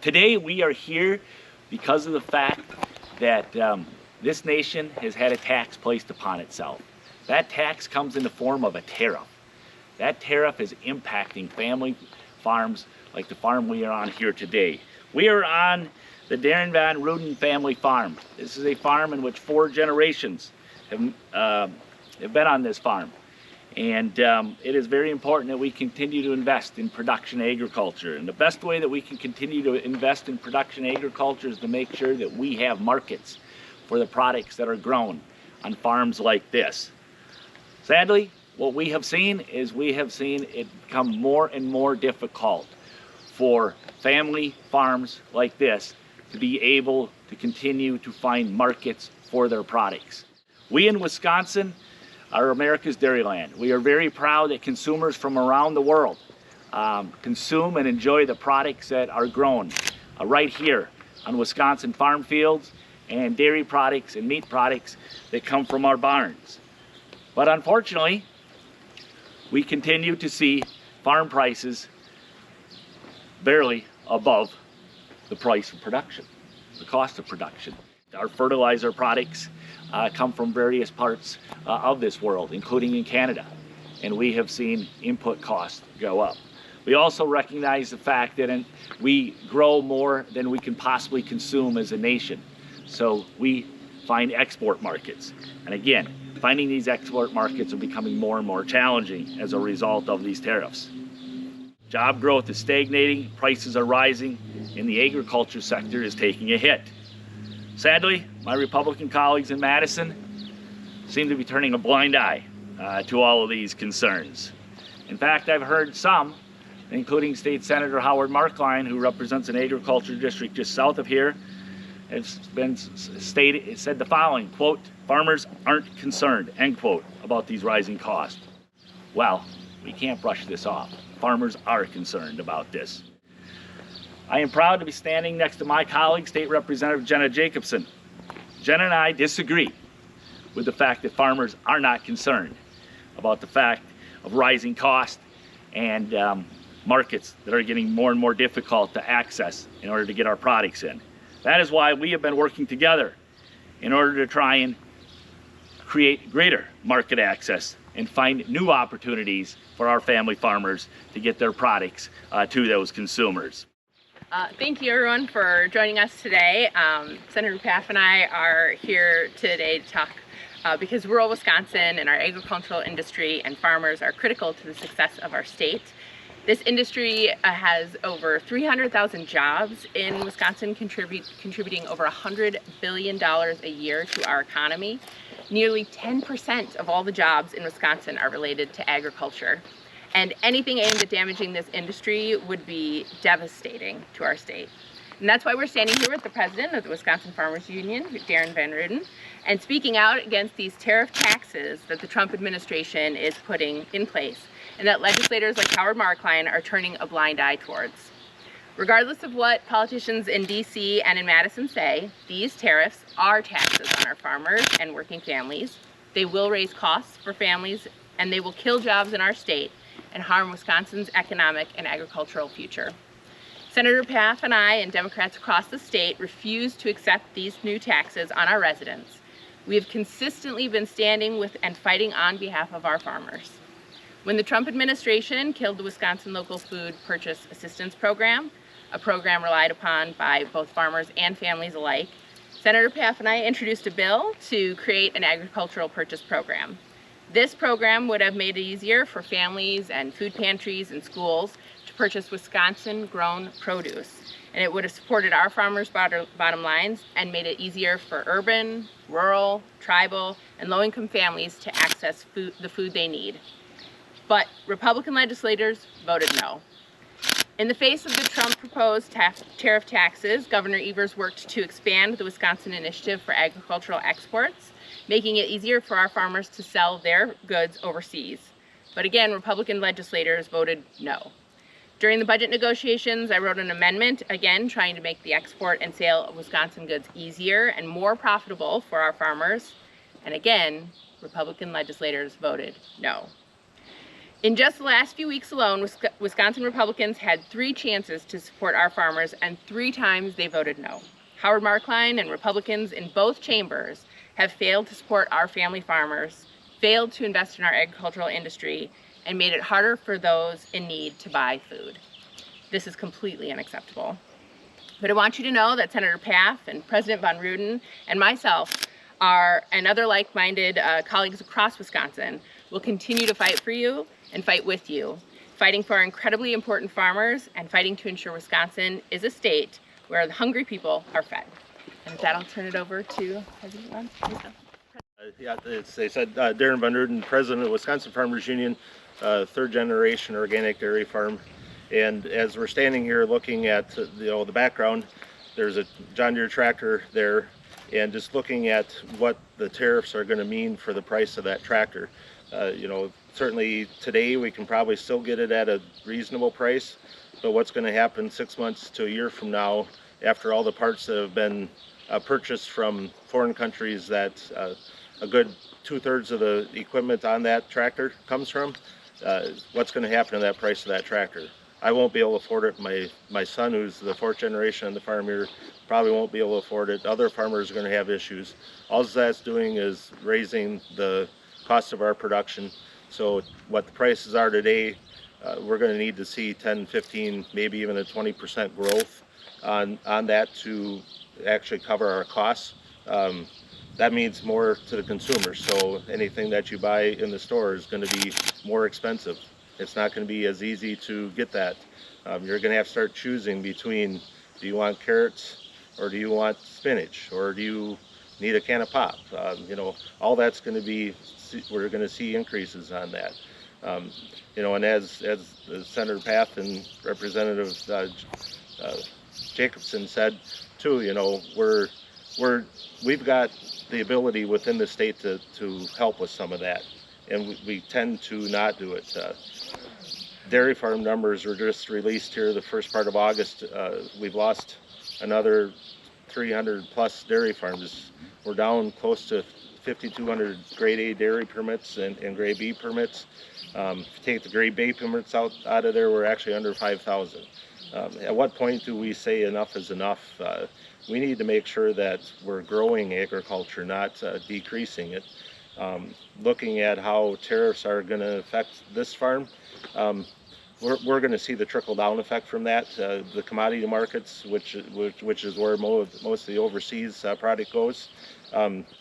Today we are here because of the fact that this nation has had a tax placed upon itself. That tax comes in the form of a tariff. That tariff is impacting family farms like the farm we are on here today. We are on the Darin Van Ruden family farm. This is a farm in which 4 generations have been on this farm. And it is very important that we continue to invest in production agriculture. And the best way that we can continue to invest in production agriculture is to make sure that we have markets for the products that are grown on farms like this. Sadly, what we have seen is it become more and more difficult for family farms like this to be able to continue to find markets for their products. We in Wisconsin are America's dairyland. We are very proud that consumers from around the world consume and enjoy the products that are grown right here on Wisconsin farm fields, and dairy products and meat products that come from our barns. But unfortunately, we continue to see farm prices barely above the price of production, the cost of production. Our fertilizer products come from various parts of this world, including in Canada, and we have seen input costs go up. We also recognize the fact that we grow more than we can possibly consume as a nation, so we find export markets. And again, finding these export markets are becoming more and more challenging as a result of these tariffs. Job growth is stagnating, prices are rising, and the agriculture sector is taking a hit. Sadly, my Republican colleagues in Madison seem to be turning a blind eye to all of these concerns. In fact, I've heard some, including State Senator Howard Markline, who represents an agriculture district just south of here, has said the following, quote, "Farmers aren't concerned," end quote, about these rising costs. Well, we can't brush this off. Farmers are concerned about this. I am proud to be standing next to my colleague, State Representative Jenna Jacobson. Jenna and I disagree with the fact that farmers are not concerned about the fact of rising costs and markets that are getting more and more difficult to access in order to get our products in. That is why we have been working together in order to try and create greater market access and find new opportunities for our family farmers to get their products to those consumers. Thank you everyone for joining us today. Senator Pfaff and I are here today to talk because rural Wisconsin and our agricultural industry and farmers are critical to the success of our state. This industry has over 300,000 jobs in Wisconsin, contributing over $100 billion a year to our economy. Nearly 10% of all the jobs in Wisconsin are related to agriculture. And anything aimed at damaging this industry would be devastating to our state. And that's why we're standing here with the president of the Wisconsin Farmers Union, Darin Van Ruden, and speaking out against these tariff taxes that the Trump administration is putting in place, and that legislators like Howard Markline are turning a blind eye towards. Regardless of what politicians in DC and in Madison say, these tariffs are taxes on our farmers and working families. They will raise costs for families, and they will kill jobs in our state and harm Wisconsin's economic and agricultural future. Senator Pfaff and I and Democrats across the state refuse to accept these new taxes on our residents. We have consistently been standing with and fighting on behalf of our farmers. When the Trump administration killed the Wisconsin Local Food Purchase Assistance Program, a program relied upon by both farmers and families alike, Senator Pfaff and I introduced a bill to create an agricultural purchase program. This program would have made it easier for families and food pantries and schools to purchase Wisconsin-grown produce, and it would have supported our farmers' bottom lines and made it easier for urban, rural, tribal, and low-income families to access the food they need. But Republican legislators voted no. In the face of the Trump-proposed tariff taxes, Governor Evers worked to expand the Wisconsin Initiative for Agricultural Exports, making it easier for our farmers to sell their goods overseas. But again, Republican legislators voted no. During the budget negotiations, I wrote an amendment, again, trying to make the export and sale of Wisconsin goods easier and more profitable for our farmers. And again, Republican legislators voted no. In just the last few weeks alone, Wisconsin Republicans had 3 chances to support our farmers, and 3 times they voted no. Howard Markline and Republicans in both chambers have failed to support our family farmers, failed to invest in our agricultural industry, and made it harder for those in need to buy food. This is completely unacceptable. But I want you to know that Senator Pfaff and President Von Ruden and myself and other like-minded colleagues across Wisconsin will continue to fight for you and fight with you, fighting for our incredibly important farmers and fighting to ensure Wisconsin is a state where the hungry people are fed. And with that, I'll turn it over to President Von Ruden. Yeah, they said Darin Von Ruden, president of Wisconsin Farmers Union, 3rd generation organic dairy farm. And as we're standing here looking at the background, there's a John Deere tractor there, and just looking at what the tariffs are going to mean for the price of that tractor. Certainly today we can probably still get it at a reasonable price, but what's going to happen 6 months to a year from now, after all the parts that have been purchased from foreign countries that a good 2/3 of the equipment on that tractor comes from, what's going to happen to that price of that tractor? I won't be able to afford it. My son, who's the 4th generation on the farm here, probably won't be able to afford it. Other farmers are going to have issues. All that's doing is raising the cost of our production. So what the prices are today, we're going to need to see 10, 15, maybe even a 20% growth on that to actually cover our costs. That means more to the consumer. So anything that you buy in the store is going to be more expensive. It's not going to be as easy to get that. You're going to have to start choosing between, do you want carrots or do you want spinach, or do you need a can of pop? All that's going to be, we're going to see increases on that. And as Senator Pfaff and Representative Jacobson said too, we've got the ability within the state to help with some of that, and we tend to not do it. Dairy farm numbers were just released here the first part of August. We've lost another 300 plus dairy farms. We're down close to 5,200 grade A dairy permits and grade B permits. If you take the grade B permits out of there, we're actually under 5,000. At what point do we say enough is enough? We need to make sure that we're growing agriculture, not decreasing it. Looking at how tariffs are going to affect this farm, we're going to see the trickle-down effect from that. The commodity markets, which is where most of the overseas product goes,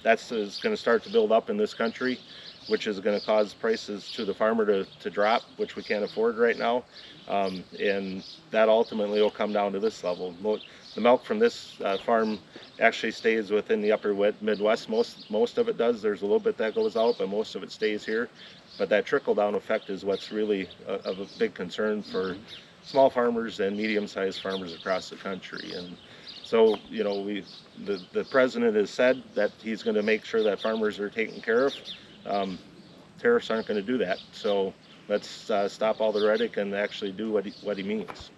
that's going to start to build up in this country, which is going to cause prices to the farmer to drop, which we can't afford right now, and that ultimately will come down to this level. The milk from this farm actually stays within the upper Midwest. Most of it does. There's a little bit that goes out, but most of it stays here. But that trickle-down effect is what's really of a big concern for small farmers and medium-sized farmers across the country. And so, the president has said that he's going to make sure that farmers are taken care of. Tariffs aren't going to do that. So let's stop all the rhetoric and actually do what he means.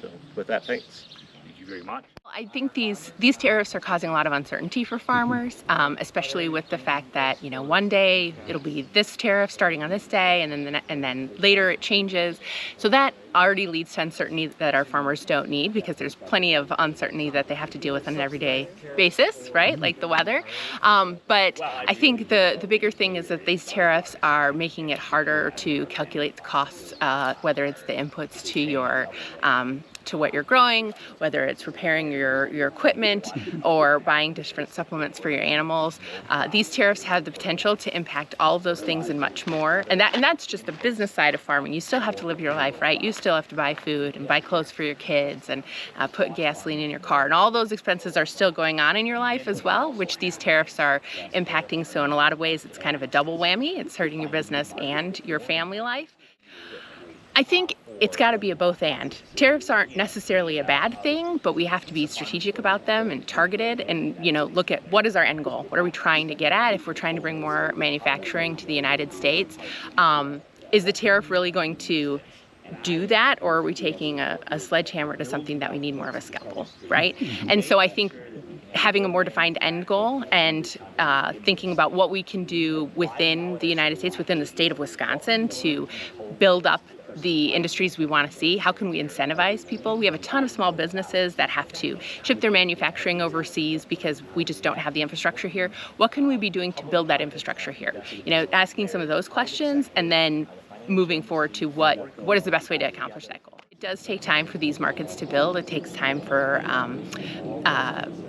So with that, thanks. Thank you very much. I think these tariffs are causing a lot of uncertainty for farmers, especially with the fact that one day it'll be this tariff starting on this day, and then later it changes. So that already leads to uncertainty that our farmers don't need, because there's plenty of uncertainty that they have to deal with on an everyday basis, right? Like the weather. But I think the bigger thing is that these tariffs are making it harder to calculate the costs, whether it's the inputs to your to what you're growing, whether it's repairing your equipment or buying different supplements for your animals. These tariffs have the potential to impact all of those things and much more. And that's just the business side of farming. You still have to live your life, right? You still have to buy food and buy clothes for your kids and put gasoline in your car. And all those expenses are still going on in your life as well, which these tariffs are impacting. So in a lot of ways, it's kind of a double whammy. It's hurting your business and your family life. I think it's got to be a both and. Tariffs aren't necessarily a bad thing, but we have to be strategic about them and targeted and, look at what is our end goal? What are we trying to get at? If we're trying to bring more manufacturing to the United States, is the tariff really going to do that, or are we taking a sledgehammer to something that we need more of a scalpel, right? And so I think having a more defined end goal and thinking about what we can do within the United States, within the state of Wisconsin, to build up the industries we want to see. How can we incentivize people? We have a ton of small businesses that have to ship their manufacturing overseas because we just don't have the infrastructure here. What can we be doing to build that infrastructure here? You know, asking some of those questions and then moving forward to what is the best way to accomplish that goal. It does take time for these markets to build. It takes time for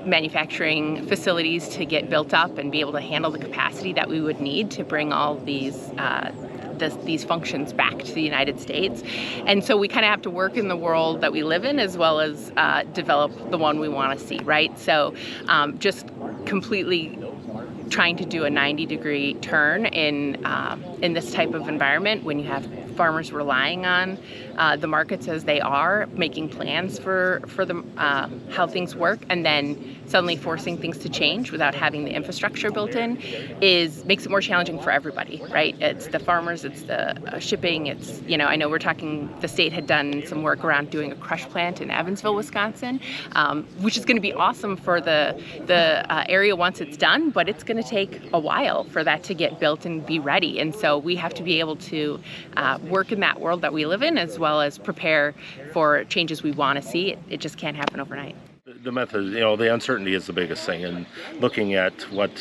manufacturing facilities to get built up and be able to handle the capacity that we would need to bring all these functions back to the United States. And so we kind of have to work in the world that we live in as well as develop the one we want to see, right? So just completely trying to do a 90-degree turn in this type of environment when you have farmers relying on the markets as they are, making plans for how things work, and then suddenly forcing things to change without having the infrastructure built in makes it more challenging for everybody, right? It's the farmers, it's the shipping, it's, you know, I know the state had done some work around doing a crush plant in Evansville, Wisconsin, which is going to be awesome for the area once it's done, but it's going to take a while for that to get built and be ready. And so we have to be able to work in that world that we live in, as well as prepare for changes we want to see. It just can't happen overnight. The method, you know, the uncertainty is the biggest thing, and looking at what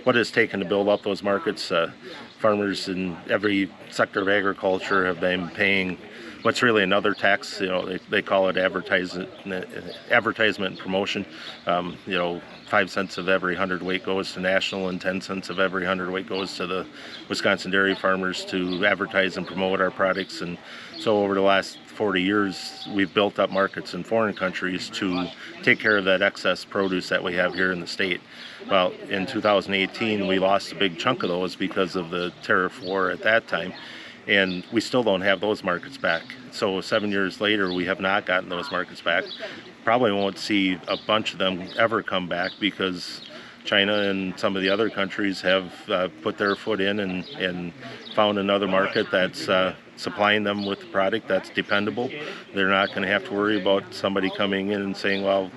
it's taken to build up those markets. Farmers in every sector of agriculture have been paying what's really another tax. You know, they call it advertisement and promotion. You know, 5 cents of every hundredweight goes to national, and 10 cents of every hundredweight goes to the Wisconsin dairy farmers to advertise and promote our products. And so over the last 40 years, we've built up markets in foreign countries to take care of that excess produce that we have here in the state. Well, in 2018, we lost a big chunk of those because of the tariff war at that time, and we still don't have those markets back. So 7 years later, we have not gotten those markets back. Probably won't see a bunch of them ever come back because China and some of the other countries have put their foot in and found another market that's supplying them with the product that's dependable. They're not going to have to worry about somebody coming in and saying, well,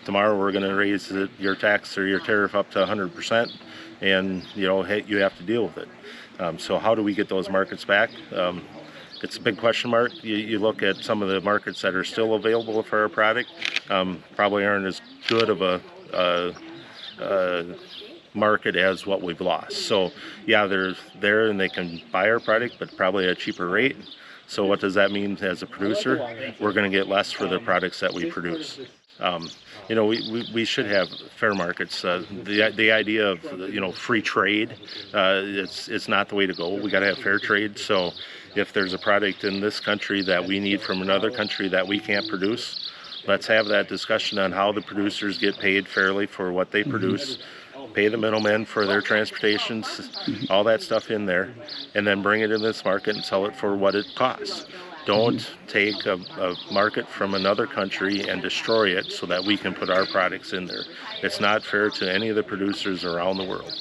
tomorrow we're going to raise your tax or your tariff up to 100%, and you know, hey, you have to deal with it. So how do we get those markets back? It's a big question mark. You look at some of the markets that are still available for our product, probably aren't as good of a market as what we've lost. So yeah, they're there and they can buy our product, but probably at a cheaper rate. So what does that mean as a producer? We're going to get less for the products that we produce. You know, we should have fair markets. The idea of, you know, free trade, it's not the way to go. We got to have fair trade. So if there's a product in this country that we need from another country that we can't produce, let's have that discussion on how the producers get paid fairly for what they produce, pay the middlemen for their transportations, all that stuff in there, and then bring it in this market and sell it for what it costs. Don't take a market from another country and destroy it so that we can put our products in there. It's not fair to any of the producers around the world.